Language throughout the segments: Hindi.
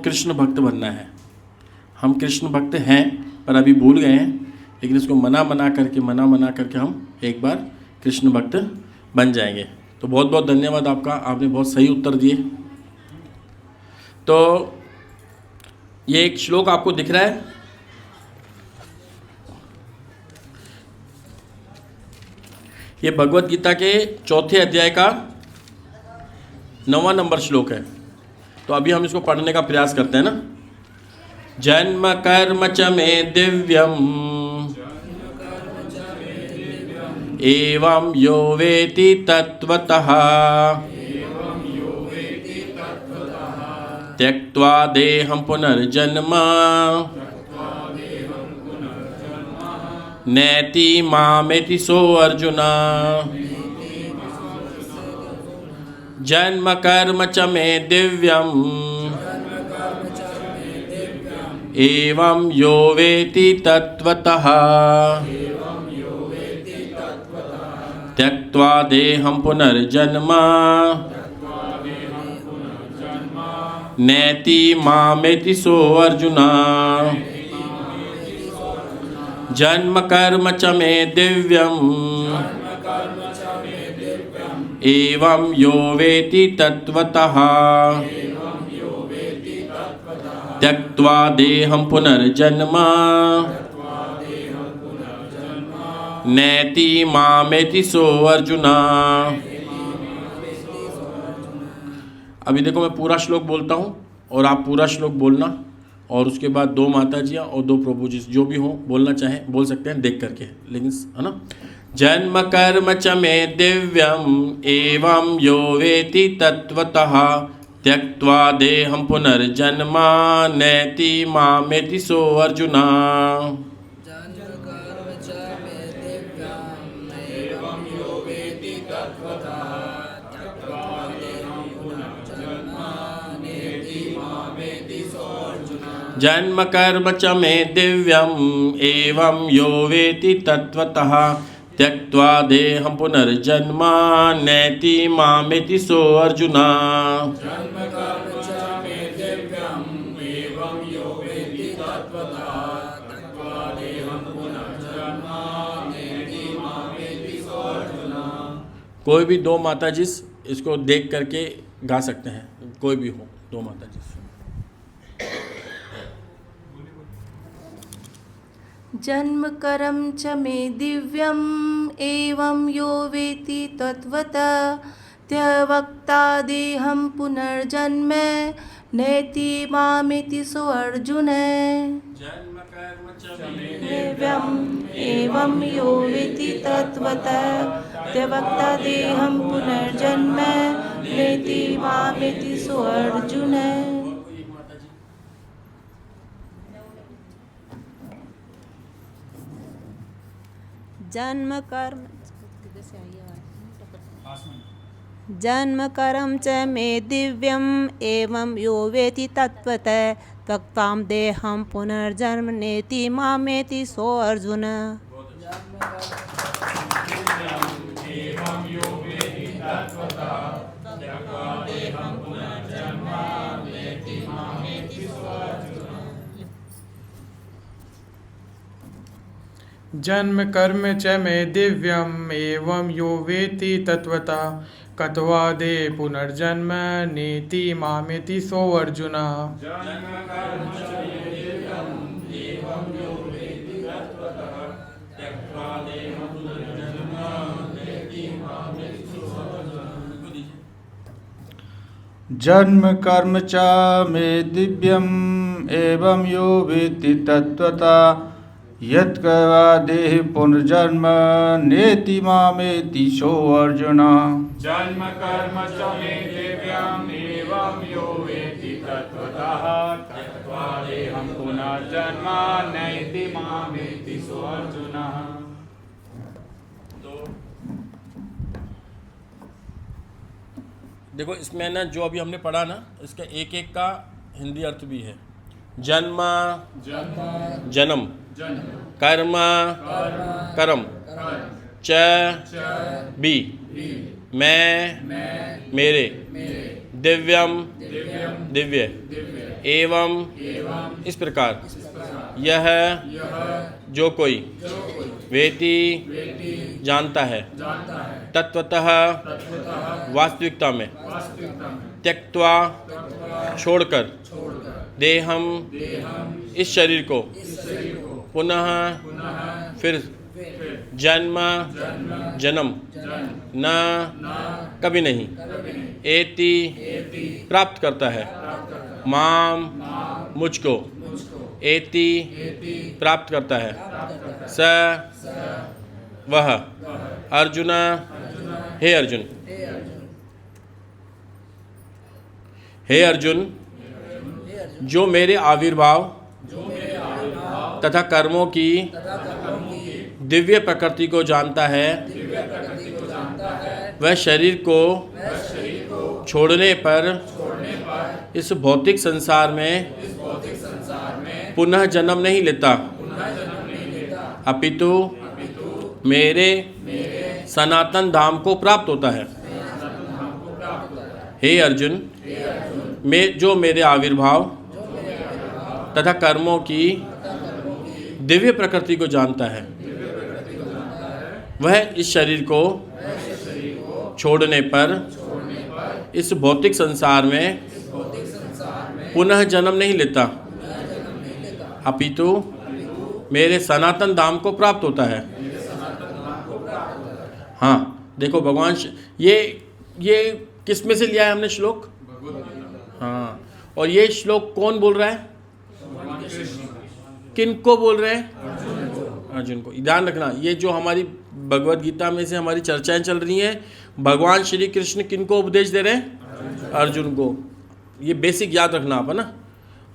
कृष्ण भक्त बनना है। हम कृष्ण भक्त हैं पर अभी भूल गए हैं, लेकिन इसको मना मना करके हम एक बार कृष्ण भक्त बन जाएंगे। तो बहुत बहुत धन्यवाद आपका, आपने बहुत सही उत्तर दिए। तो ये एक श्लोक आपको दिख रहा है, ये भगवत गीता के 4थे अध्याय का 9वां नंबर श्लोक है। तो अभी हम इसको पढ़ने का प्रयास करते हैं ना। जन्म कर्म च मे दिव्यम एवं यो वेति तत्वतः त्यक्त्वा देहं पुनर्जन्म नैति मामेति सो अर्जुन। जन्म कर्म च मे दिव्यम एवं यो वेति तत्वतः त्यक्त्वा देहं पुनर्जन्म नैति मामेति सो अर्जुन। जन्म कर्म च मे दिव्यम एवं यो वेति तत्वतः त्यक्त्वा देहं पुनर्जन्म नैति मामेति सो अर्जुन। अभी देखो मैं पूरा श्लोक बोलता हूँ और आप पूरा श्लोक बोलना, और उसके बाद 2 माताजियाँ और 2 प्रभु जी जो भी हो बोलना चाहें बोल सकते हैं देख करके, लेकिन है ना। जन्म कर्म च मे दिव्यम एवं यो वेति तत्वतः त्यक्त्वा देहं पुनर्जन्म नैति मामेति सो अर्जुन। जन्म कर्म च मे दिव्यम एवं यो वेति तत्वतः त्यक्त्वा देहं पुनर्जन्म नैति मामेति सो अर्जुन। कोई भी 2 माताजी इसको देख करके गा सकते हैं, कोई भी हो 2 माताजी। जन्म कर्म च मे दिव्यम एवं यो वेति तत्वतः त्यक्त्वा देहं पुनर्जन्म नैति मामेति सो अर्जुन। जन्म कर्म च मे दिव्यम एवं यो वेति तत्वतः त्यक्त्वा देहं पुनर्जन्म नैति मामेति सो अर्जुन। जन्म कर्म च मे दिव्यम एवं यो वेति तत्वतः त्यक्त्वा देहं पुनर्जन्म नैति मामेति सो अर्जुन। जन्म कर्म च मे दिव्यम एवं यो वेति तत्वतः त्यक्त्वा देहं पुनर्जन्म नैति मामेति सो अर्जुन। जन्म कर्म च मे दिव्यम एवं यो वेति तत्वतः त्यक्त्वा देहं पुनर्जन्म नैति मामेति सो अर्जुन। जन्म कर्म च मे दिव्यम एवं यो वेति तत्वतः त्यक्त्वा देहं पुनर्जन्म नैति मामेति सो अर्जुन। देखो इसमें ना जो अभी हमने पढ़ा ना, इसका एक एक का हिंदी अर्थ भी है। जन्म जन्म, कर्म कर्म, च भी मैं मेरे, दिव्यम दिव्य एवं इस प्रकार यह जो कोई वेति जानता है तत्वतः वास्तविकता में त्यक्त्वा छोड़कर देहम इस शरीर को पुनः फिर जन्म जन्म न कभी नहीं एति प्राप्त करता है माम मुझको एति प्राप्त करता है स वह अर्जुन हे अर्जुन हे अर्जुन जो मेरे आविर्भाव तथा कर्मों की दिव्य प्रकृति को जानता है वह शरीर को छोड़ने पर इस भौतिक संसार में पुनः जन्म नहीं लेता अपितु मेरे सनातन धाम को प्राप्त होता है। हे अर्जुन जो मेरे आविर्भाव तथा कर्मों की दिव्य प्रकृति को जानता है वह इस शरीर को छोड़ने पर इस भौतिक संसार में पुनः जन्म नहीं लेता अपितु मेरे सनातन धाम को प्राप्त होता है। हाँ देखो भगवान ये किस में से लिया है हमने श्लोक? हाँ, और ये श्लोक कौन बोल रहा है? किन को बोल रहे हैं? अर्जुन को। ध्यान रखना, ये जो हमारी भगवत गीता में से हमारी चर्चाएं चल रही हैं, भगवान श्री कृष्ण किन को उपदेश दे रहे हैं? अर्जुन को। ये बेसिक याद रखना आप, है ना।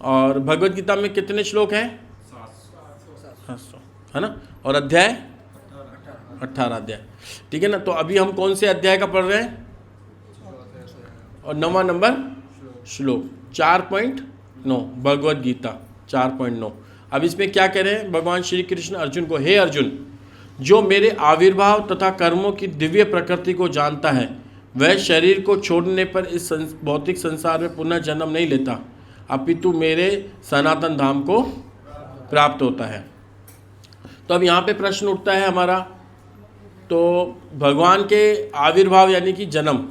और भगवत गीता में कितने श्लोक हैं? 700, है ना। और अध्याय 18 अध्याय, ठीक है ना। तो अभी हम कौन से अध्याय का पढ़ रहे हैं? और 9वां नंबर श्लोक 4.9 भगवत गीता 4.9। अब इसमें क्या कह रहे हैं भगवान श्री कृष्ण अर्जुन को? हे अर्जुन, जो मेरे आविर्भाव तथा कर्मों की दिव्य प्रकृति को जानता है वह शरीर को छोड़ने पर इस भौतिक संसार में पुनः जन्म नहीं लेता अपितु मेरे सनातन धाम को प्राप्त होता है। तो अब यहाँ पे प्रश्न उठता है हमारा, तो भगवान के आविर्भाव यानी कि जन्म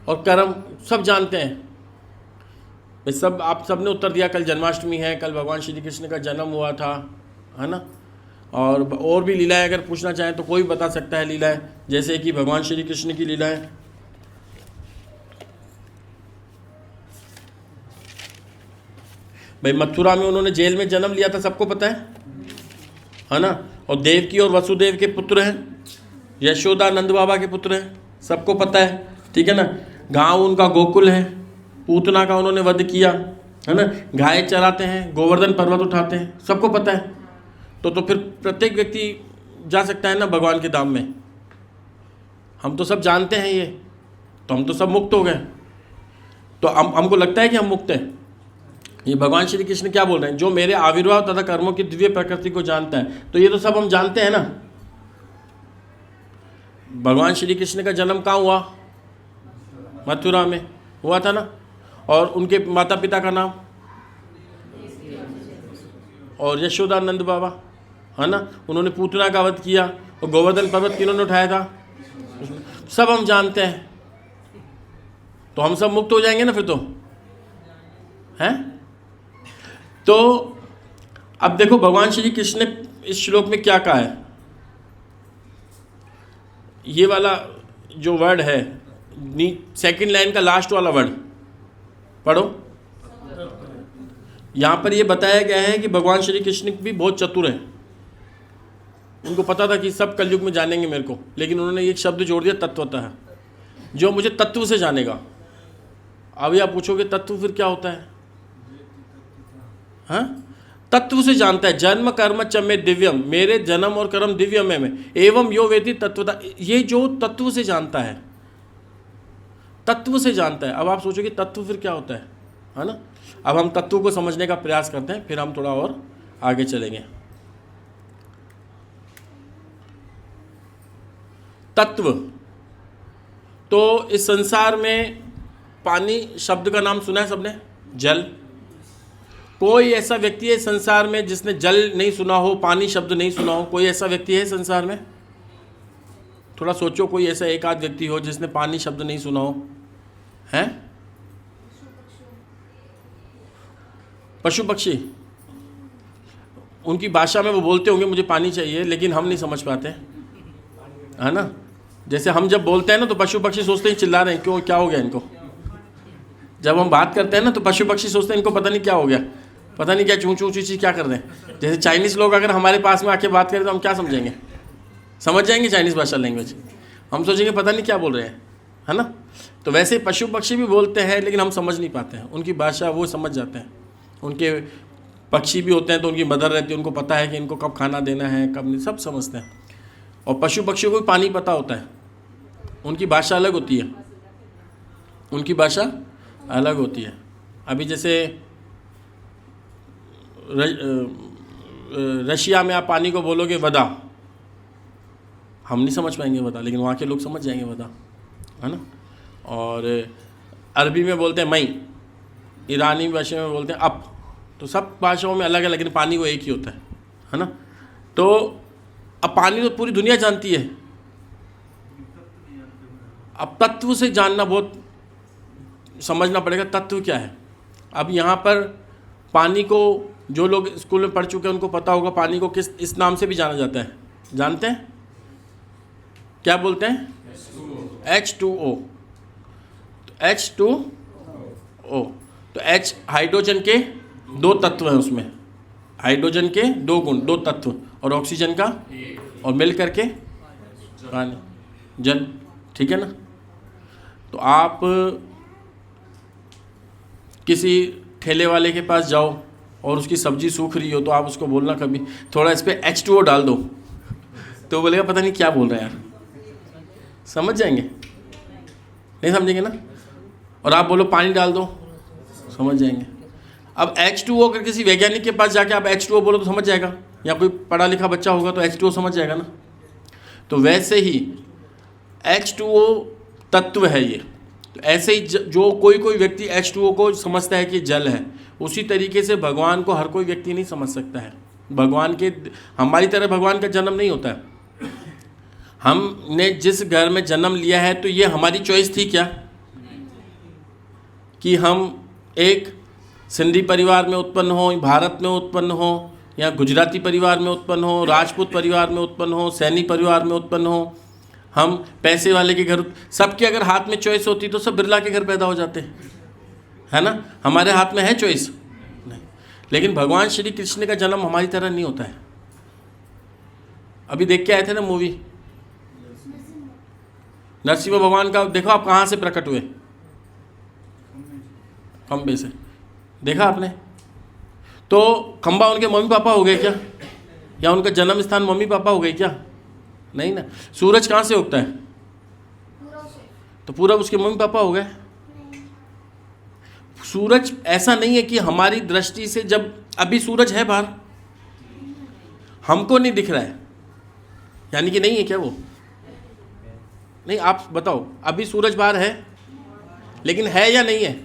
और कर्म सब जानते हैं, सब आप सब ने उत्तर दिया। कल जन्माष्टमी है, कल भगवान श्री कृष्ण का जन्म हुआ था, है ना। और भी लीलाएं अगर पूछना चाहें तो कोई बता सकता है लीलाएं, जैसे कि भगवान श्री कृष्ण की लीलाएं। भाई मथुरा में उन्होंने जेल में जन्म लिया था, सबको पता है ना। और देवकी और वसुदेव के पुत्र हैं, यशोदा नंद बाबा के पुत्र हैं, सबको पता है, ठीक है ना। गांव उनका गोकुल है, पूतना का उन्होंने वध किया, है ना। गाय चराते हैं, गोवर्धन पर्वत उठाते हैं, सबको पता है। तो फिर प्रत्येक व्यक्ति जा सकता है ना भगवान के धाम में। हम तो सब जानते हैं ये, तो हम तो सब मुक्त हो गए। तो हमको लगता है कि हम मुक्त हैं। ये भगवान श्री कृष्ण क्या बोल रहे हैं? जो मेरे आविर्भाव तथा कर्मों की दिव्य प्रकृति को जानता है। तो ये तो सब हम जानते हैं ना। भगवान श्री कृष्ण का जन्म कहाँ हुआ? मथुरा में हुआ था ना। और उनके माता पिता का नाम? और यशोदा नंद बाबा, है ना। उन्होंने पूतना का वध किया। और गोवर्धन पर्वत किन्होंने उठाया था? सब हम जानते हैं। तो हम सब मुक्त हो जाएंगे ना फिर तो, हैं। तो अब देखो भगवान श्री कृष्ण ने इस श्लोक में क्या कहा है। ये वाला जो वर्ड है, सेकंड लाइन का लास्ट वाला वर्ड पढ़ो। यहां पर यह बताया गया है कि भगवान श्री कृष्ण भी बहुत चतुर हैं। उनको पता था कि सब कलयुग में जानेंगे मेरे को, लेकिन उन्होंने एक शब्द जोड़ दिया, तत्वतः, जो मुझे तत्व से जानेगा। अभी आप पूछोगे तत्व फिर क्या होता है? हाँ, तत्व से जानता है। जन्म कर्म च मे दिव्यम, मेरे जन्म और कर्म दिव्य में एवं यो वेति तत्वता, ये जो तत्व से जानता है, तत्व से जानता है। अब आप सोचोगे तत्व फिर क्या होता है ना। अब हम तत्व को समझने का प्रयास करते हैं, फिर हम थोड़ा और आगे चलेंगे। तत्व तो इस संसार में पानी शब्द का नाम सुना है सबने? जल। कोई ऐसा व्यक्ति है संसार में जिसने जल नहीं सुना हो, पानी शब्द नहीं सुना हो? कोई ऐसा व्यक्ति है संसार में? थोड़ा सोचो, कोई ऐसा एक आध व्यक्ति हो जिसने पानी शब्द नहीं सुना हो? हैं? पशु पक्षी, उनकी भाषा में वो बोलते होंगे मुझे पानी चाहिए, लेकिन हम नहीं समझ पाते, है ना? जैसे हम जब बोलते हैं ना तो पशु पक्षी सोचते हैं चिल्ला रहे हैं, क्यों, क्या हो गया इनको? जब हम बात करते हैं ना तो पशु पक्षी सोचते हैं इनको पता नहीं क्या हो गया, पता नहीं क्या चूं चूं चीज़ क्या कर रहे हैं। जैसे चाइनीज़ लोग अगर हमारे पास में आके बात करें तो हम क्या समझेंगे? समझ जाएंगे चाइनीज़ भाषा लैंग्वेज, हम सोचेंगे पता नहीं क्या बोल रहे हैं, है ना? तो वैसे पशु पक्षी भी बोलते हैं लेकिन हम समझ नहीं पाते हैं उनकी भाषा, वो समझ जाते हैं। उनके पक्षी भी होते हैं तो उनकी मदर रहती है, उनको पता है कि इनको कब खाना देना है, कब नहीं, सब समझते हैं। और पशु पक्षियों को भी पानी पता होता है, उनकी भाषा अलग होती है, उनकी भाषा अलग होती है। अभी जैसे रशिया में आप पानी को बोलोगे वदा, हम नहीं समझ पाएंगे वदा, लेकिन वहाँ के लोग समझ जाएंगे वदा, है ना? और अरबी में बोलते हैं मई, ईरानी भाषा में बोलते हैं अप। तो सब भाषाओं में अलग अलग, लेकिन पानी वो एक ही होता है ना? तो अब पानी तो पूरी दुनिया जानती है, अब तत्व से जानना बहुत समझना पड़ेगा, तत्व क्या है। अब यहाँ पर पानी को जो लोग स्कूल में पढ़ चुके हैं उनको पता होगा पानी को किस इस नाम से भी जाना जाता है, जानते हैं? क्या बोलते हैं? H2O। तो H2O, तो H हाइड्रोजन के दो तत्व हैं, उसमें हाइड्रोजन के दो गुण, दो तत्व, और ऑक्सीजन का, और मिल करके पानी, जल, ठीक है ना? तो आप किसी ठेले वाले के पास जाओ और उसकी सब्जी सूख रही हो तो आप उसको बोलना कभी थोड़ा इस पर H2O डाल दो, तो बोलेगा पता नहीं क्या बोल रहा है यार, समझ जाएंगे? नहीं समझेंगे ना? और आप बोलो पानी डाल दो, समझ जाएंगे। अब H2O अगर किसी वैज्ञानिक के पास जाके आप H2O बोलो तो समझ जाएगा, या कोई पढ़ा लिखा बच्चा होगा तो H2O समझ जाएगा ना? तो वैसे ही H2O तत्व है ये। तो ऐसे ही जो कोई कोई व्यक्ति H2O को समझता है कि जल है, उसी तरीके से भगवान को हर कोई व्यक्ति नहीं समझ सकता है। भगवान के, हमारी तरह भगवान का जन्म नहीं होता है। हमने जिस घर में जन्म लिया है तो ये हमारी चॉइस थी क्या कि हम एक सिंधी परिवार में उत्पन्न हो, भारत में उत्पन्न हो, या गुजराती परिवार में उत्पन्न हो, राजपूत परिवार में उत्पन्न हो, सैनी परिवार में उत्पन्न हो, हम पैसे वाले के घर, सबके अगर हाथ में चॉइस होती तो सब बिरला के घर पैदा हो जाते, है ना? हमारे हाथ में है चॉइस नहीं। लेकिन भगवान श्री कृष्ण का जन्म हमारी तरह नहीं होता है। अभी देख के आए थे ना मूवी नरसिंह भगवान का, देखो आप कहाँ से प्रकट हुए, खंबे से, देखा आपने? तो खंबा उनके मम्मी पापा हो गए क्या, या उनका जन्म स्थान मम्मी पापा हो गए क्या? नहीं ना। सूरज कहाँ से उगता है? तो पूरब उसके मम्मी पापा हो गए। सूरज ऐसा नहीं है कि हमारी दृष्टि से, जब अभी सूरज है बाहर, हमको नहीं दिख रहा है, यानी कि नहीं है क्या वो? नहीं, आप बताओ, अभी सूरज बाहर है, लेकिन है या नहीं है?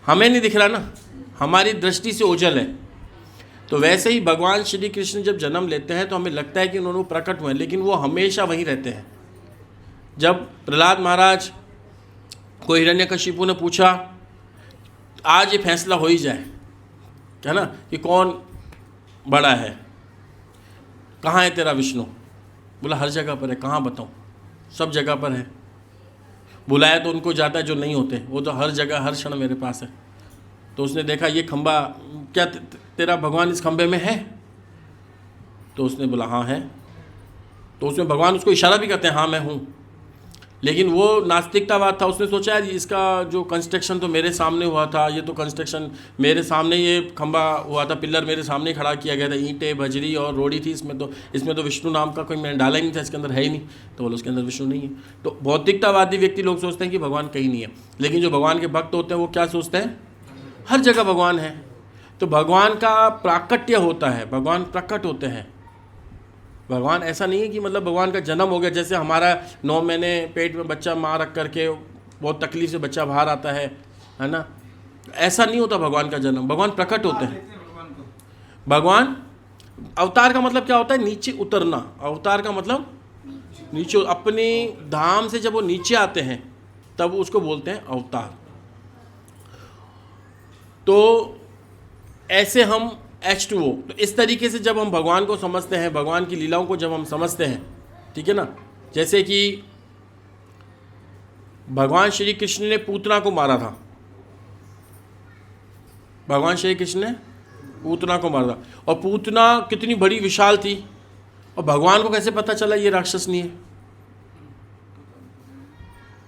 हमें नहीं दिख रहा ना, हमारी दृष्टि से ओझल है। तो वैसे ही भगवान श्री कृष्ण जब जन्म लेते हैं तो हमें लगता है कि उन्होंने प्रकट हुए, लेकिन वो हमेशा वहीं रहते हैं। जब प्रहलाद महाराज को हिरण्यकशिपु ने पूछा आज ये फैसला हो ही जाए, है ना, कि कौन बड़ा है, कहाँ है तेरा विष्णु? बोला हर जगह पर है। कहाँ बताऊँ? सब जगह पर है। बुलाया तो उनको जाता है जो नहीं होते, वो तो हर जगह हर क्षण मेरे पास है। तो उसने देखा ये खंबा, क्या तेरा भगवान इस खंबे में है? तो उसने बोला हाँ है। तो उसमें भगवान उसको इशारा भी करते हैं हाँ मैं हूँ, लेकिन वो नास्तिकतावाद था। उसने सोचा यार इसका जो कंस्ट्रक्शन तो मेरे सामने हुआ था, ये तो कंस्ट्रक्शन मेरे सामने, ये खंबा हुआ था, पिलर मेरे सामने खड़ा किया गया था, ईंटें बजरी और रोड़ी थी, इसमें तो विष्णु नाम का कोई मैंने डाला ही नहीं था, इसके अंदर है ही नहीं। तो बोलो उसके अंदर विष्णु नहीं है। तो भौतिकतावादी व्यक्ति लोग सोचते हैं कि भगवान कहीं नहीं है, लेकिन जो भगवान के भक्त होते हैं वो क्या सोचते हैं? हर जगह भगवान है। तो भगवान का प्राकट्य होता है, भगवान प्रकट होते हैं। भगवान ऐसा नहीं है कि मतलब भगवान का जन्म हो गया, जैसे हमारा 9 महीने पेट में बच्चा माँ रख करके बहुत तकलीफ से बच्चा बाहर आता है ना। ऐसा नहीं होता भगवान का जन्म। भगवान प्रकट होते हैं। भगवान अवतार का मतलब क्या होता है? नीचे उतरना। अवतार का मतलब नीचे, अपने धाम से जब वो नीचे आते हैं तब उसको बोलते हैं अवतार। तो ऐसे हम H2O, तो इस तरीके से जब हम भगवान को समझते हैं, भगवान की लीलाओं को जब हम समझते हैं, ठीक है ना। जैसे कि भगवान श्री कृष्ण ने पूतना को मारा था। भगवान श्री कृष्ण ने पूतना को मारा था, और पूतना कितनी बड़ी विशाल थी, और भगवान को कैसे पता चला ये राक्षसनी है?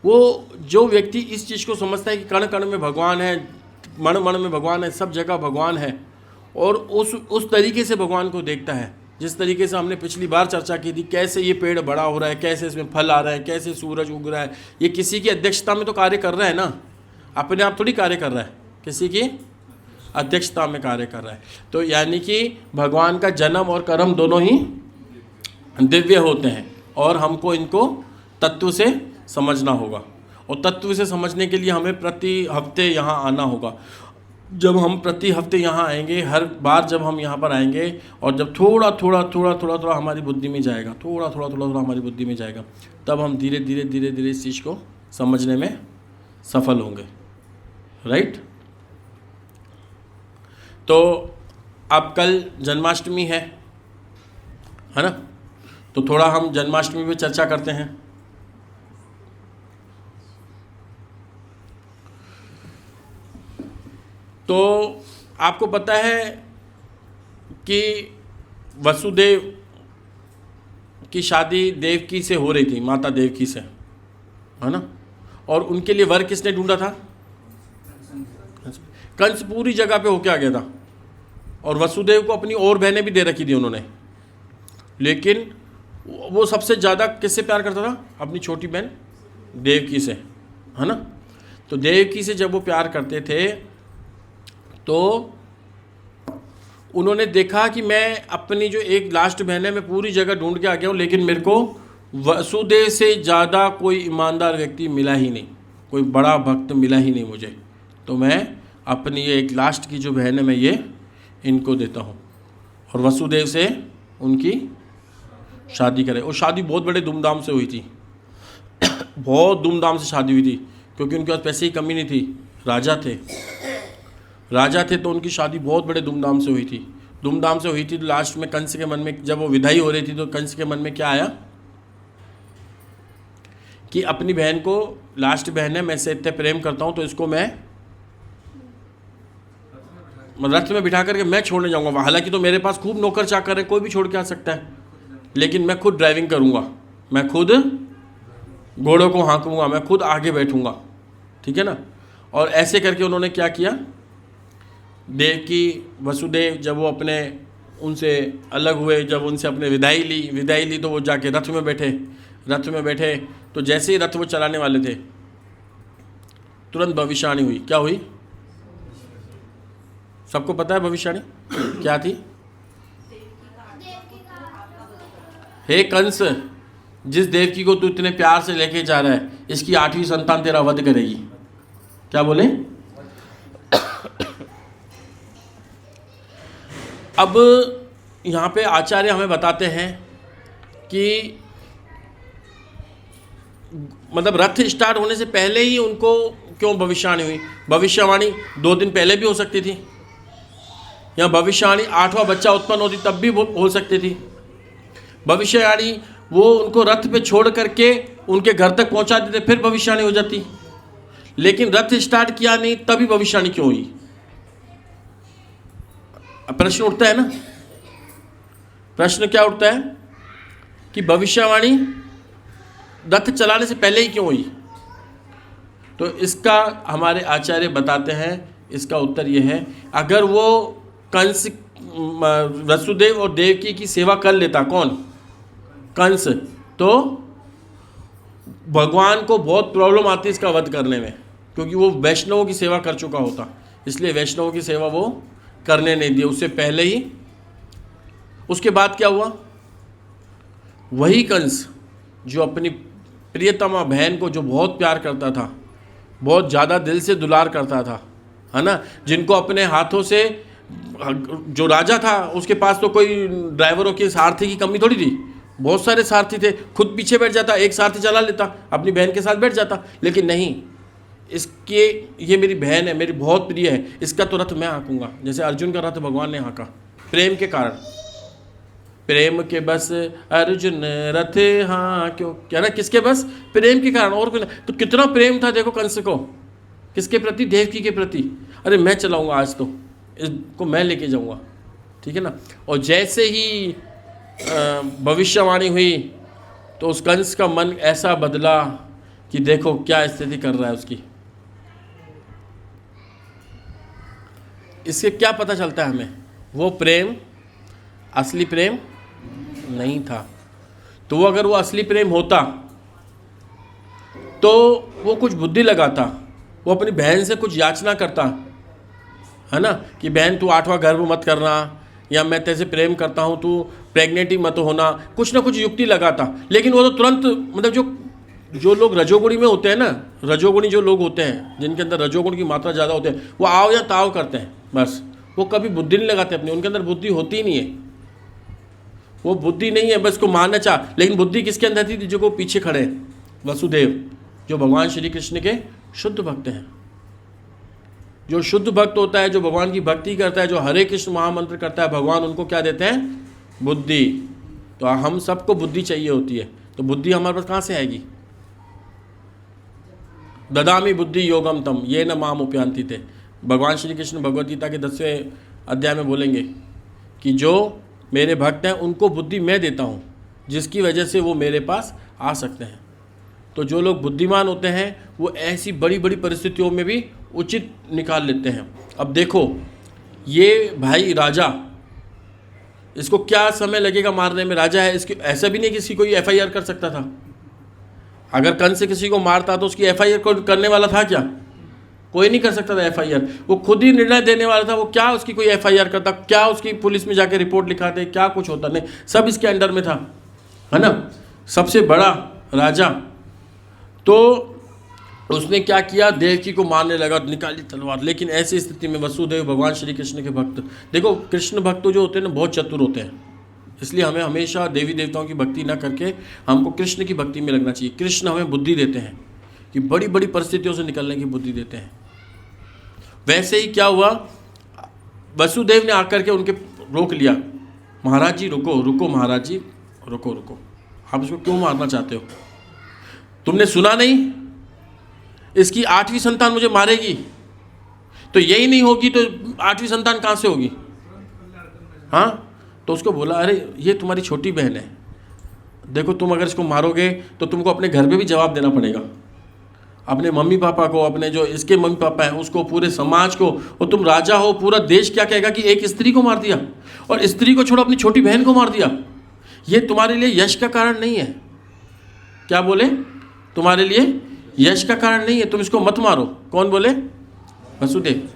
वो जो व्यक्ति इस चीज़ को समझता है कि कण कण में भगवान है, मण मण में भगवान है, सब जगह भगवान है, और उस तरीके से भगवान को देखता है, जिस तरीके से हमने पिछली बार चर्चा की थी, कैसे ये पेड़ बड़ा हो रहा है, कैसे इसमें फल आ रहा है, कैसे सूरज उग रहा है। ये किसी की अध्यक्षता में तो कार्य कर रहा है ना, अपने आप थोड़ी कार्य कर रहा है, किसी की अध्यक्षता में कार्य कर रहा है। तो यानी कि भगवान का जन्म और कर्म दोनों ही दिव्य होते हैं, और हमको इनको तत्व से समझना होगा। और तत्व से समझने के लिए हमें प्रति हफ्ते यहाँ आना होगा। जब हम प्रति हफ्ते यहाँ आएंगे, हर बार जब हम यहाँ पर आएंगे, और जब थोड़ा थोड़ा हमारी बुद्धि में जाएगा, थोड़ा हमारी बुद्धि में जाएगा, तब हम धीरे धीरे इस चीज़ को समझने में सफल होंगे। राइट। तो अब कल जन्माष्टमी है ना, तो थोड़ा हम जन्माष्टमी पे चर्चा करते हैं। तो आपको पता है कि वसुदेव की शादी देवकी से हो रही थी, माता देवकी से, है ना। और उनके लिए वर किसने ढूंढा था? कंस पूरी जगह पे होके आ गया था, और वसुदेव को अपनी और बहनें भी दे रखी थी उन्होंने, लेकिन वो सबसे ज़्यादा किससे प्यार करता था? अपनी छोटी बहन देवकी से, है ना। तो देवकी से जब वो प्यार करते थे, तो उन्होंने देखा कि मैं अपनी जो एक लास्ट बहन है, मैं पूरी जगह ढूंढ के आ गया हूँ, लेकिन मेरे को वसुदेव से ज़्यादा कोई ईमानदार व्यक्ति मिला ही नहीं, कोई बड़ा भक्त मिला ही नहीं मुझे। तो मैं अपनी ये एक लास्ट की जो बहन है, मैं ये इनको देता हूँ, और वसुदेव से उनकी शादी करें। और शादी बहुत बड़े धूमधाम से हुई थी, बहुत धूमधाम से शादी हुई थी, क्योंकि उनके पास पैसे की कमी नहीं थी, राजा थे, तो उनकी शादी बहुत बड़े धूमधाम से हुई थी। तो लास्ट में कंस के मन में, जब वो विदाई हो रही थी, तो कंस के मन में क्या आया कि अपनी बहन को, लास्ट बहन है, मैं इससे इतने प्रेम करता हूँ, तो इसको मैं रथ में बिठा करके मैं छोड़ने जाऊँगा। हालांकि तो मेरे पास खूब नौकर चाकर है, कोई भी छोड़ के आ सकता है, लेकिन मैं खुद ड्राइविंग करूँगा, मैं खुद घोड़ों को हाँकूँगा, मैं खुद आगे बैठूँगा, ठीक है ना। और ऐसे करके उन्होंने क्या किया, देवकी वसुदेव जब वो अपने उनसे अलग हुए, जब उनसे अपने विदाई ली, तो वो जाके रथ में बैठे। तो जैसे ही रथ वो चलाने वाले थे, तुरंत भविष्यवाणी हुई। क्या हुई? सबको पता है भविष्यवाणी क्या थी? हे कंस, जिस देवकी को तू इतने प्यार से लेके जा रहा है, इसकी 8वीं संतान तेरा वध करेगी। क्या बोले? अब यहाँ पे आचार्य हमें बताते हैं कि मतलब रथ स्टार्ट होने से पहले ही उनको क्यों भविष्यवाणी हुई? भविष्यवाणी 2 दिन पहले भी हो सकती थी, या भविष्यवाणी 8वां बच्चा उत्पन्न होती तब भी हो सकती थी। भविष्यवाणी वो उनको रथ पे छोड़ करके उनके घर तक पहुंचा देते, फिर भविष्यवाणी हो जाती। लेकिन रथ स्टार्ट किया नहीं, तभी भविष्यवाणी क्यों हुई? प्रश्न उठता है ना, प्रश्न क्या उठता है कि भविष्यवाणी रथ चलाने से पहले ही क्यों हुई? तो इसका हमारे आचार्य बताते हैं, इसका उत्तर यह है, अगर वो कंस, वसुदेव और देवकी की सेवा कर लेता, कौन? कंस, तो भगवान को बहुत प्रॉब्लम आती इसका वध करने में, क्योंकि वो वैष्णवों की सेवा कर चुका होता, इसलिए वैष्णवों की सेवा वो करने नहीं दिए उससे पहले ही। उसके बाद क्या हुआ? वही कंस जो अपनी प्रियतमा बहन को जो बहुत प्यार करता था, बहुत ज़्यादा दिल से दुलार करता था, है ना, जिनको अपने हाथों से, जो राजा था उसके पास तो कोई ड्राइवरों की सारथी की कमी थोड़ी थी, बहुत सारे सारथी थे, खुद पीछे बैठ जाता, एक सारथी चला लेता, अपनी बहन के साथ बैठ जाता, लेकिन नहीं, इसके ये मेरी बहन है, मेरी बहुत प्रिय है, इसका तो रथ मैं हाँकूंगा, जैसे अर्जुन का रथ भगवान ने हाँका, प्रेम के कारण, प्रेम के बस अर्जुन रथ हाँ क्यों, क्या ना, किसके बस, प्रेम के कारण, और कोई नहीं। तो कितना प्रेम था देखो कंस को, किसके प्रति, देवकी के प्रति, अरे मैं चलाऊंगा आज तो, इसको मैं लेके जाऊंगा, ठीक है ना। और जैसे ही भविष्यवाणी हुई तो उस कंस का मन ऐसा बदला कि देखो क्या स्थिति कर रहा है उसकी। इससे क्या पता चलता है हमें, वो प्रेम असली प्रेम नहीं था। तो वो अगर वो असली प्रेम होता तो वो कुछ बुद्धि लगाता, वो अपनी बहन से कुछ याचना करता, है ना, कि बहन तू 8वां गर्भ मत करना, या मैं तेरे से प्रेम करता हूँ, तू प्रेग्नेंट ही मत होना, कुछ ना कुछ युक्ति लगाता। लेकिन वो तो तुरंत, मतलब जो लोग रजोगुणी में होते हैं ना, रजोगुणी जो लोग होते हैं जिनके अंदर रजोगुण की मात्रा ज़्यादा होते हैं, वो आओ या ताव करते हैं बस, वो कभी बुद्धि नहीं लगाते अपनी, उनके अंदर बुद्धि होती ही नहीं है, वो बुद्धि नहीं है, बस को मानना चाह। लेकिन बुद्धि किसके अंदर थी, जो को पीछे खड़े हैं, वसुदेव, जो भगवान श्री कृष्ण के शुद्ध भक्त हैं। जो शुद्ध भक्त होता है, जो भगवान की भक्ति करता है, जो हरे कृष्ण महामंत्र करता है, भगवान उनको क्या देते हैं, बुद्धि। तो हम सबको बुद्धि चाहिए होती है, तो बुद्धि हमारे पास कहाँ से आएगी, ददामी बुद्धि योगम तम ये न माम उपयांति थे। भगवान श्री कृष्ण भगवद गीता के 10वें अध्याय में बोलेंगे कि जो मेरे भक्त हैं उनको बुद्धि मैं देता हूँ, जिसकी वजह से वो मेरे पास आ सकते हैं। तो जो लोग बुद्धिमान होते हैं वो ऐसी बड़ी बड़ी परिस्थितियों में भी उचित निकाल लेते हैं। अब देखो ये भाई राजा, इसको क्या समय लगेगा मारने में, राजा है, इसकी ऐसा भी नहीं किसी कोई FIR कर सकता था। अगर कंस से किसी को मारता तो उसकी FIR करने वाला था क्या, कोई नहीं कर सकता था FIR, वो खुद ही निर्णय देने वाला था। वो क्या उसकी कोई FIR करता, क्या उसकी पुलिस में जाके रिपोर्ट लिखाते, क्या कुछ होता, नहीं, सब इसके अंडर में था, है ना, सबसे बड़ा राजा। तो उसने क्या किया, देवकी को मारने लगा, निकाली तलवार। लेकिन ऐसी स्थिति में वसुदेव भगवान श्री कृष्ण के भक्त, देखो कृष्ण भक्त जो होते हैं ना बहुत चतुर होते हैं, इसलिए हमें हमेशा देवी देवताओं की भक्ति ना करके हमको कृष्ण की भक्ति में लगना चाहिए। कृष्ण हमें बुद्धि देते हैं कि बड़ी बड़ी परिस्थितियों से निकलने की बुद्धि देते हैं। वैसे ही क्या हुआ, वसुदेव ने आकर के उनके रोक लिया, महाराज जी रुको रुको, महाराज जी रुको रुको, आप इसको क्यों मारना चाहते हो, तुमने सुना नहीं, इसकी 8वीं संतान मुझे मारेगी, तो यही नहीं होगी तो 8वीं संतान कहाँ से होगी। हाँ, तो उसको बोला अरे ये तुम्हारी छोटी बहन है, देखो तुम अगर इसको मारोगे तो तुमको अपने घर में भी जवाब देना पड़ेगा, अपने मम्मी पापा को, अपने जो इसके मम्मी पापा हैं उसको, पूरे समाज को, और तुम राजा हो, पूरा देश क्या कहेगा कि एक स्त्री को मार दिया, और स्त्री को छोड़ो अपनी छोटी बहन को मार दिया। ये तुम्हारे लिए यश का कारण नहीं है। क्या बोले, तुम्हारे लिए यश का कारण नहीं है, तुम इसको मत मारो। कौन बोले, वसुदेव।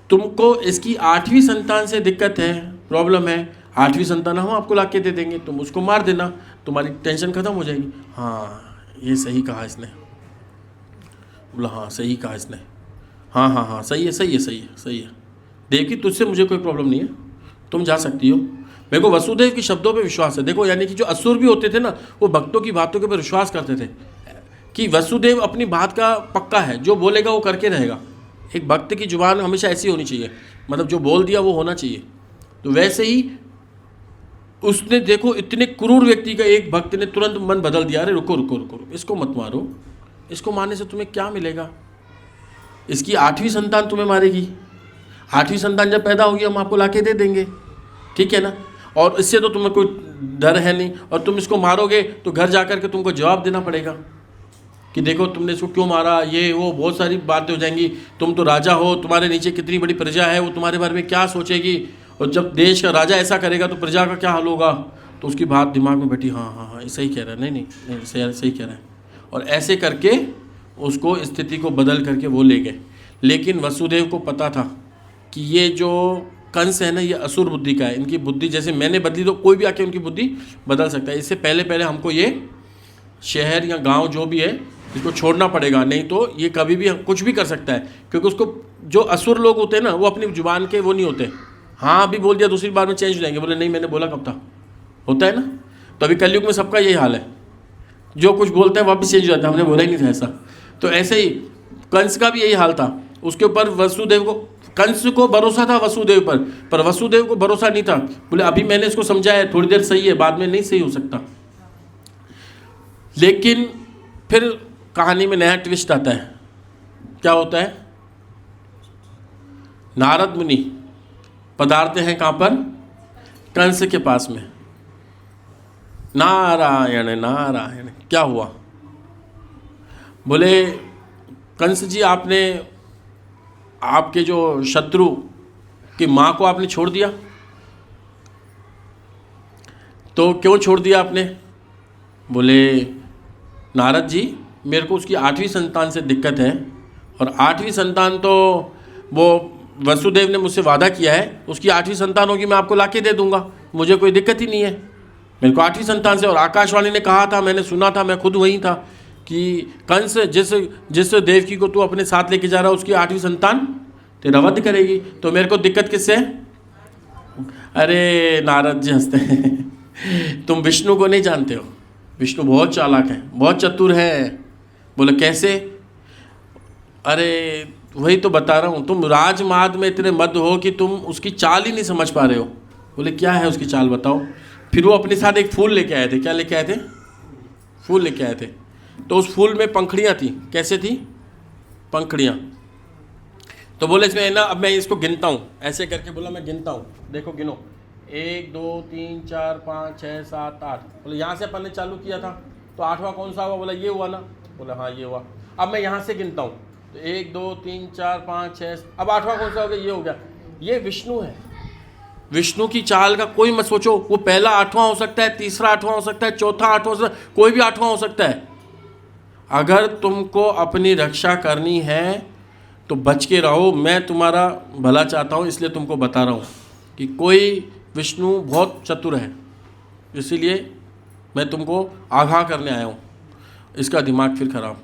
तुमको इसकी 8वीं संतान से दिक्कत है, प्रॉब्लम है, 8वीं संतान हम आपको ला के दे देंगे, तुम उसको मार देना, तुम्हारी टेंशन खत्म हो जाएगी। हाँ ये सही कहा इसने, बोला हाँ सही कहा इसने, हाँ हाँ हाँ सही है सही है सही है सही है, देवकी तुझसे मुझे कोई प्रॉब्लम नहीं है, तुम जा सकती हो। मेरे को वसुदेव के शब्दों पे विश्वास है। देखो यानी कि जो असुर भी होते थे ना, वो भक्तों की बातों के ऊपर विश्वास करते थे कि वसुदेव अपनी बात का पक्का है, जो बोलेगा वो करके रहेगा। एक भक्त की जुबान हमेशा ऐसी होनी चाहिए, मतलब जो बोल दिया वो होना चाहिए। तो वैसे ही उसने देखो इतने क्रूर व्यक्ति का एक भक्त ने तुरंत मन बदल दिया, अरे रुको रुको रुको, इसको मत मारो, इसको मारने से तुम्हें क्या मिलेगा, इसकी 8वीं संतान तुम्हें मारेगी, 8वीं संतान जब पैदा होगी हम आपको लाके दे देंगे, ठीक है ना, और इससे तो तुम्हें कोई डर है नहीं, और तुम इसको मारोगे तो घर जाकर के तुमको जवाब देना पड़ेगा कि देखो तुमने इसको क्यों मारा, ये वो बहुत सारी बातें हो जाएंगी, तुम तो राजा हो, तुम्हारे नीचे कितनी बड़ी प्रजा है, वो तुम्हारे बारे में क्या सोचेगी, और जब देश का राजा ऐसा करेगा तो प्रजा का क्या हाल होगा। तो उसकी बात दिमाग में बैठी, हाँ हाँ हाँ सही कह रहा है, नहीं नहीं नहीं सही कह रहा है, और ऐसे करके उसको स्थिति को बदल करके वो ले गए। लेकिन वसुदेव को पता था कि ये जो कंस है ना, ये असुर बुद्धि का है, इनकी बुद्धि जैसे मैंने बदली तो कोई भी आके उनकी बुद्धि बदल सकता है। इससे पहले हमको ये शहर या गांव जो भी है इसको छोड़ना पड़ेगा, नहीं तो ये कभी भी कुछ भी कर सकता है। क्योंकि उसको जो असुर लोग होते हैं ना, वो अपनी जुबान के वो नहीं होते। हाँ अभी बोल दिया, दूसरी बार में चेंज हो जाएंगे, बोले नहीं मैंने बोला कब था, होता है ना। तो अभी कलयुग में सबका यही हाल है, जो कुछ बोलते हैं वापस चेंज हो जाता है, हमने बोला ही नहीं था ऐसा। तो ऐसे ही कंस का भी यही हाल था, उसके ऊपर वसुदेव को, कंस को भरोसा था वसुदेव पर वसुदेव को भरोसा नहीं था। बोले अभी मैंने इसको समझाया, थोड़ी देर सही है, बाद में नहीं सही हो सकता। लेकिन फिर कहानी में नया ट्विस्ट आता है। क्या होता है? नारद मुनि पधारते हैं कहाँ पर? कंस के पास में। नारायण नारायण, क्या हुआ? बोले कंस जी, आपने आपके जो शत्रु की माँ को आपने छोड़ दिया, तो क्यों छोड़ दिया आपने? बोले नारद जी, मेरे को उसकी 8वीं संतान से दिक्कत है, और 8वीं संतान तो वो वसुदेव ने मुझसे वादा किया है, उसकी 8वीं संतान होगी मैं आपको लाके दे दूंगा, मुझे कोई दिक्कत ही नहीं है। मेरे को 8वीं संतान से, और आकाशवाणी ने कहा था, मैंने सुना था, मैं खुद वहीं था कि कंस जिस देवकी को तू अपने साथ लेके जा रहा है, उसकी 8वीं संतान तेरा वध करेगी, तो मेरे को दिक्कत किससे? अरे नारद जी हंसते हैं, तुम विष्णु को नहीं जानते हो, विष्णु बहुत चालाक है, बहुत चतुर है। बोले कैसे? अरे वही तो बता रहा हूँ, तुम राजमार्ग में इतने मद हो कि तुम उसकी चाल ही नहीं समझ पा रहे हो। बोले क्या है उसकी चाल बताओ। फिर वो अपने साथ एक फूल लेके आए थे। क्या लेके आए थे? फूल लेके आए थे। तो उस फूल में पंखड़ियाँ थी। कैसे थी? पंखड़ियाँ। तो बोले इसमें ना, अब मैं इसको गिनता हूँ, ऐसे करके बोला मैं गिनता हूँ, देखो गिनो, 1 2 3 4 5 6 7 8। बोले यहाँ से अपन ने चालू किया था, तो 8वां कौन सा हुआ? बोला ये हुआ ना। बोला हाँ ये हुआ। अब मैं यहाँ से गिनता हूँ, तो 1 2 3 4 5 6, अब 8वां कौन सा हो गया? ये हो गया। ये विष्णु है। विष्णु की चाल का कोई मत सोचो, वो पहला 8वां हो सकता है, तीसरा 8वां हो सकता है, चौथा 8वां हो सकता है, कोई भी 8वां हो सकता है। अगर तुमको अपनी रक्षा करनी है तो बच के रहो। मैं तुम्हारा भला चाहता हूँ, इसलिए तुमको बता रहा हूँ कि कोई विष्णु बहुत चतुर है, इसीलिए मैं तुमको आगाह करने आया हूँ। इसका दिमाग फिर खराब।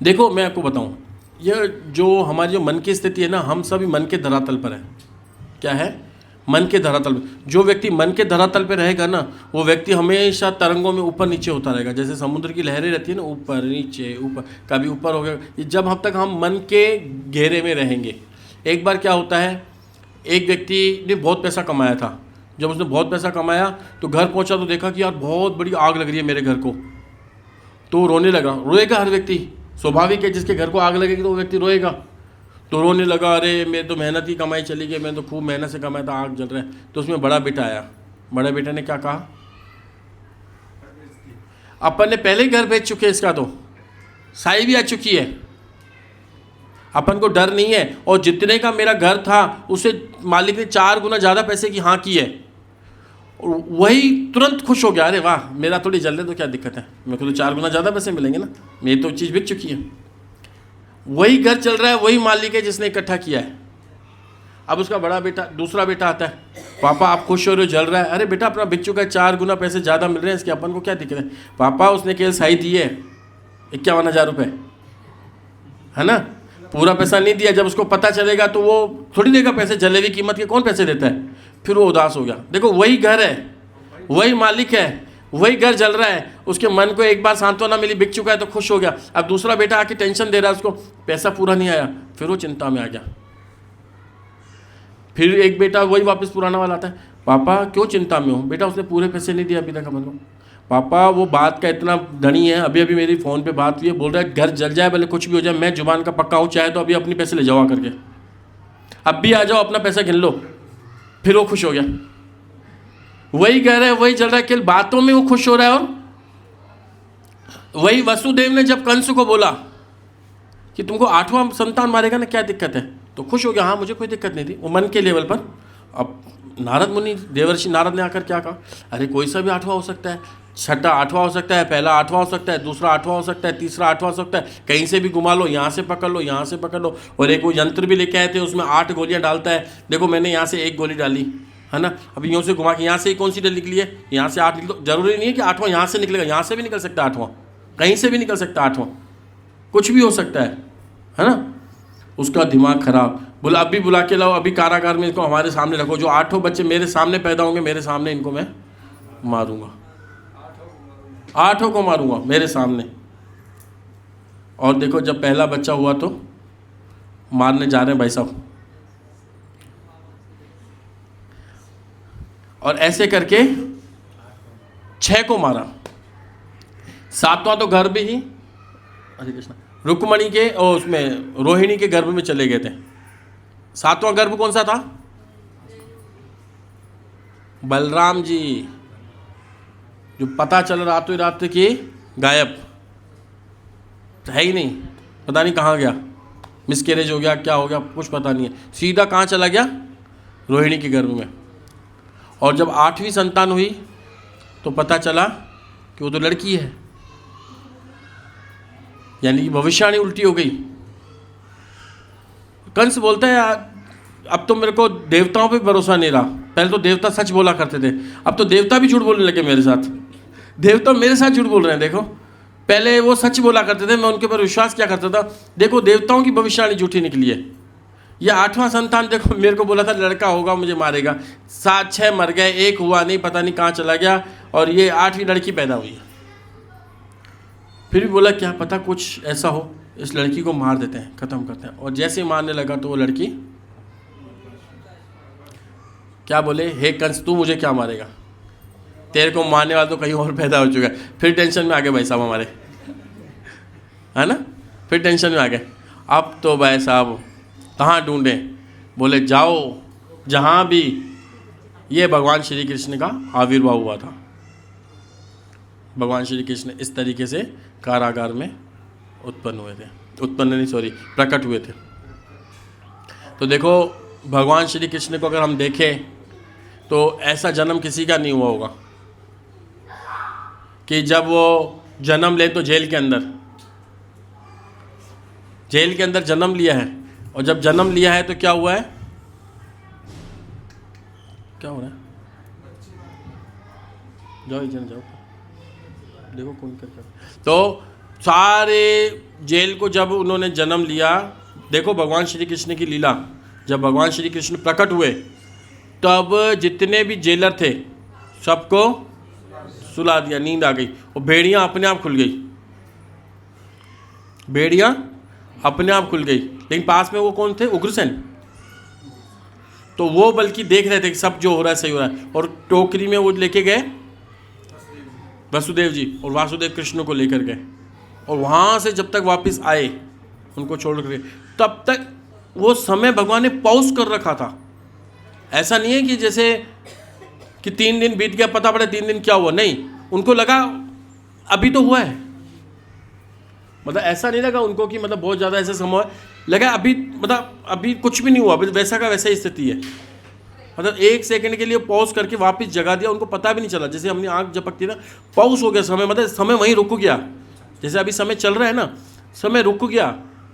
देखो मैं आपको बताऊँ, यह जो हमारी जो मन की स्थिति है ना, हम सभी मन के धरातल पर है। क्या है? मन के धरातल पर। जो व्यक्ति मन के धरातल पर रहेगा ना, वो व्यक्ति हमेशा तरंगों में ऊपर नीचे होता रहेगा। जैसे समुद्र की लहरें रहती है ना, ऊपर नीचे ऊपर, कभी ऊपर हो गया। जब हम तक हम मन के घेरे में रहेंगे। एक बार क्या होता है, एक व्यक्ति ने बहुत पैसा कमाया था। जब उसने बहुत पैसा कमाया तो घर पहुंचा तो देखा कि यार बहुत बड़ी आग लग रही है मेरे घर को, तो रोने लगा। रोएगा हर व्यक्ति, स्वाभाविक है, जिसके घर को आग लगेगी तो वो व्यक्ति रोएगा। तो रोने लगा, अरे मेरे तो मेहनत की कमाई चली गई, मैं तो खूब मेहनत से कमाया था, आग जल रहा है। तो उसमें बड़ा बेटा आया। बड़े बेटे ने क्या कहा? अपन ने पहले ही घर बेच चुके हैं, इसका तो साई भी आ चुकी है, अपन को डर नहीं है। और जितने का मेरा घर था उसे मालिक ने 4 गुना ज़्यादा पैसे की हाँ की है। और वही तुरंत खुश हो गया, अरे वाह मेरा थोड़ी जल रहे तो क्या दिक्कत है, मेरे को तो 4 गुना ज़्यादा पैसे मिलेंगे ना, मेरी तो चीज़ बिक चुकी है। वही घर चल रहा है, वही मालिक है जिसने इकट्ठा किया है। अब उसका बड़ा बेटा, दूसरा बेटा आता है, पापा आप खुश हो रहे हो, जल रहा है। अरे बेटा अपना बिक चुका है, 4 गुना पैसे ज़्यादा मिल रहे हैं, इसके अपन को क्या दिक्कत है। पापा उसने केवल सही दी है 51,000 रुपये, है ना, पूरा पैसा नहीं दिया। जब उसको पता चलेगा तो वो थोड़ी देगा पैसे, जले हुई कीमत के कौन पैसे देता है। फिर वो उदास हो गया। देखो वही घर है, वही मालिक है, वही घर जल रहा है, उसके मन को एक बार सांत्वना मिली, बिक चुका है तो खुश हो गया। अब दूसरा बेटा आके टेंशन दे रहा है उसको, पैसा पूरा नहीं आया, फिर वो चिंता में आ गया। फिर एक बेटा वही वापस पुराना वाला आता है, पापा क्यों चिंता में हो? बेटा उसने पूरे पैसे नहीं दिए अभी तक अपन को। पापा वो बात का इतना धनी है, अभी अभी मेरी फ़ोन पे बात हुई है, बोल रहा है घर जल जाए भले कुछ भी हो जाए, मैं जुबान का पक्का हूँ, चाहे तो अभी अपनी पैसे ले जाओ करके, अब भी आ जाओ अपना पैसा गिन लो। फिर वो खुश हो गया। वही कह रहा है, वही चल रहा है, केवल बातों में वो खुश हो रहा है। और वही वसुदेव ने जब कंस को बोला कि तुमको 8वां संतान मारेगा ना, क्या दिक्कत है, तो खुश हो गया, हाँ मुझे कोई दिक्कत नहीं थी, वो मन के लेवल पर। अब नारद मुनि, देवर्षि नारद ने आकर क्या कहा, अरे कोई सा भी 8वां हो सकता है, छठा 8वां हो सकता है, पहला 8वां हो सकता है, दूसरा 8वां हो सकता है, तीसरा 8वां हो सकता है, कहीं से भी घुमा लो, यहाँ से पकड़ लो, यहाँ से पकड़ लो। और एक वो यंत्र भी लेके आए थे, उसमें 8 गोलियाँ डालता है। देखो मैंने यहाँ से 1 गोली डाली, है ना, अभी यूँ से घुमा के यहाँ से ही कौन सी निकली है, यहाँ से 8 निकलो, जरूरी नहीं है कि 8वां यहाँ से निकलेगा, यहाँ से भी निकल सकता है 8वां, कहीं से भी निकल सकता है 8वां, कुछ भी हो सकता है ना। उसका दिमाग खराब, बोला अभी बुला के लाओ, अभी कारागार में इनको हमारे सामने रखो, जो 8 बच्चे मेरे सामने पैदा होंगे मेरे सामने इनको मैं मारूंगा, 8 को मारूंगा मेरे सामने। और देखो जब पहला बच्चा हुआ तो मारने जा रहे हैं भाई साहब, और ऐसे करके 6 को मारा। 7वां तो गर्भ ही, हरे कृष्णा, रुक्मणी के और उसमें रोहिणी के गर्भ में चले गए थे। 7वां गर्भ कौन सा था? बलराम जी, जो पता चल रातों ही रात की गायब, है ही नहीं, पता नहीं कहाँ गया, मिसकैरेज हो गया, क्या हो गया, कुछ पता नहीं है। सीधा कहाँ चला गया? रोहिणी के गर्भ में। और जब 8वीं संतान हुई तो पता चला कि वो तो लड़की है, यानी कि भविष्यवाणी उल्टी हो गई। कंस बोलता है अब तो मेरे को देवताओं पे भरोसा नहीं रहा। पहले तो देवता सच बोला करते थे, अब तो देवता भी झूठ बोलने लगे मेरे साथ। देवता मेरे साथ झूठ बोल रहे हैं। देखो पहले वो सच बोला करते थे, मैं उनके ऊपर विश्वास किया करता था, देखो देवताओं की भविष्यवाणी झूठी निकली है। यह 8वां संतान देखो मेरे को बोला था लड़का होगा मुझे मारेगा, 7-6 मर गए, 1 हुआ नहीं, पता नहीं कहाँ चला गया, और ये 8वीं लड़की पैदा हुई है। फिर भी बोला क्या पता कुछ ऐसा हो, इस लड़की को मार देते हैं, ख़त्म करते हैं। और जैसे मारने लगा तो वो लड़की क्या बोले, हे कंस तू मुझे क्या मारेगा, तेरे को मारने वाला तो कहीं और पैदा हो चुका है। फिर टेंशन में आ गए भाई साहब हमारे, है ना, फिर टेंशन में आ गए। अब तो भाई साहब कहाँ ढूंढें, बोले जाओ जहाँ भी ये भगवान श्री कृष्ण का आविर्भाव हुआ था। भगवान श्री कृष्ण इस तरीके से कारागार में उत्पन्न हुए थे, प्रकट हुए थे। तो देखो भगवान श्री कृष्ण को अगर हम देखें तो ऐसा जन्म किसी का नहीं हुआ होगा कि जब वो जन्म ले तो जेल के अंदर जन्म लिया है। और जब जन्म लिया है तो क्या हुआ है, क्या हो रहा है, जाओ जाओ देखो कौन कर। तो सारे जेल को जब उन्होंने जन्म लिया, देखो भगवान श्री कृष्ण की लीला, जब भगवान श्री कृष्ण प्रकट हुए तब जितने भी जेलर थे सबको सुला दिया, नींद आ गई, और भेड़ियाँ अपने आप खुल गई, भेड़ियाँ अपने आप खुल गई। लेकिन पास में वो कौन थे, उग्रसेन, तो वो बल्कि देख रहे थे कि सब जो हो रहा है सही हो रहा है। और टोकरी में वो लेके गए वसुदेव जी, और वासुदेव कृष्ण को लेकर गए, और वहाँ से जब तक वापस आए उनको छोड़ कर, तब तक वो समय भगवान ने पॉज कर रखा था। ऐसा नहीं है कि जैसे कि 3 दिन बीत गया पता पड़े 3 दिन क्या हुआ, नहीं, उनको लगा अभी तो हुआ है, मतलब ऐसा नहीं लगा उनको कि मतलब बहुत ज़्यादा ऐसा समय लगा, अभी मतलब अभी कुछ भी नहीं हुआ, वैसा का वैसा ही स्थिति है। मतलब 1 सेकंड के लिए पॉज करके वापस जगा दिया, उनको पता भी नहीं चला, जैसे हमने आँख झपकती ना, पॉज हो गया समय, मतलब समय वहीं रुक गया। जैसे अभी समय चल रहा है ना, समय रुक गया,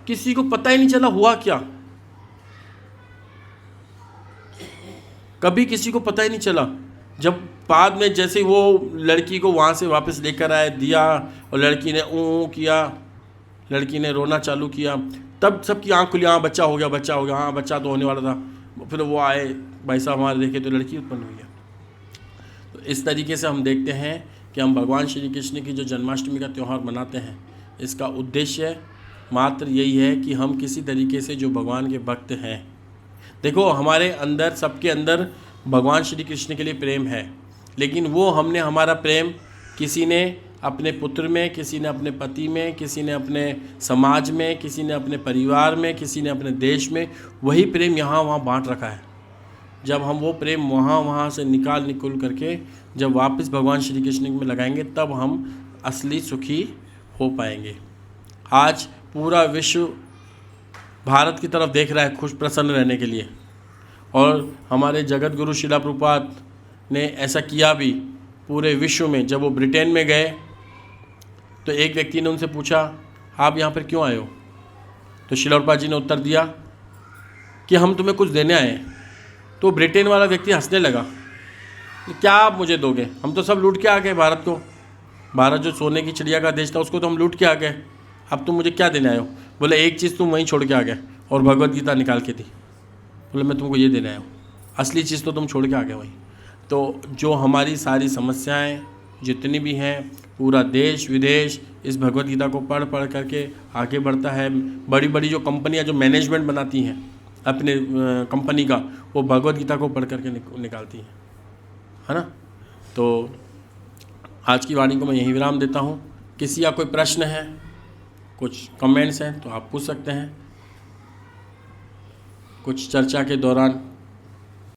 किसी को पता ही नहीं चला हुआ क्या, कभी किसी को पता ही नहीं चला। जब बाद में जैसे वो लड़की को वहाँ से वापस लेकर आए, दिया, और लड़की ने ऊँ किया, लड़की ने रोना चालू किया, तब सबकी आँख खुली, हाँ बच्चा हो गया, हाँ बच्चा तो होने वाला था। फिर वो आए भाई साहब हमारे देखे तो लड़की उत्पन्न हुई है। तो इस तरीके से हम देखते हैं कि हम भगवान श्री कृष्ण की जो जन्माष्टमी का त्यौहार मनाते हैं, इसका उद्देश्य मात्र यही है कि हम किसी तरीके से जो भगवान के भक्त हैं, देखो हमारे अंदर, सबके अंदर भगवान श्री कृष्ण के लिए प्रेम है, लेकिन वो हमने हमारा प्रेम किसी ने अपने पुत्र में, किसी ने अपने पति में, किसी ने अपने समाज में, किसी ने अपने परिवार में, किसी ने अपने देश में, वही प्रेम यहाँ वहाँ बांट रखा है। जब हम वो प्रेम वहाँ से निकाल करके जब वापस भगवान श्री कृष्ण में लगाएंगे, तब हम असली सुखी हो पाएंगे। आज पूरा विश्व भारत की तरफ देख रहा है खुश प्रसन्न रहने के लिए, और हमारे जगत गुरु शिला प्रभुपाद ने ऐसा किया भी पूरे विश्व में। जब वो ब्रिटेन में गए तो एक व्यक्ति ने उनसे पूछा आप यहाँ पर क्यों आए हो, तो शिला प्रभुपाद जी ने उत्तर दिया कि हम तुम्हें कुछ देने आए हैं। तो ब्रिटेन वाला व्यक्ति हंसने लगा, क्या आप मुझे दोगे, हम तो सब लूट के आ गए भारत को, भारत जो सोने की चिड़िया का देश था उसको तो हम लूट के आ गए, अब तुम मुझे क्या देने आए हो? बोले एक चीज़ तुम वहीं छोड़ के आ गए और भगवत गीता निकाल के दी। बोले मैं तुमको ये देने आया हूँ, असली चीज़ तो तुम छोड़ के आ गए वहीं। तो जो हमारी सारी समस्याएं जितनी भी हैं, पूरा देश विदेश इस भगवत गीता को पढ़ करके आगे बढ़ता है। बड़ी बड़ी जो कंपनियां जो मैनेजमेंट बनाती हैं अपने कंपनी का, वो भगवत गीता को पढ़ करके निकालती हैं, है ना। तो आज की वाणी को मैं यही विराम देता हूँ। किसी का कोई प्रश्न है, कुछ कमेंट्स हैं तो आप पूछ सकते हैं कुछ चर्चा के दौरान।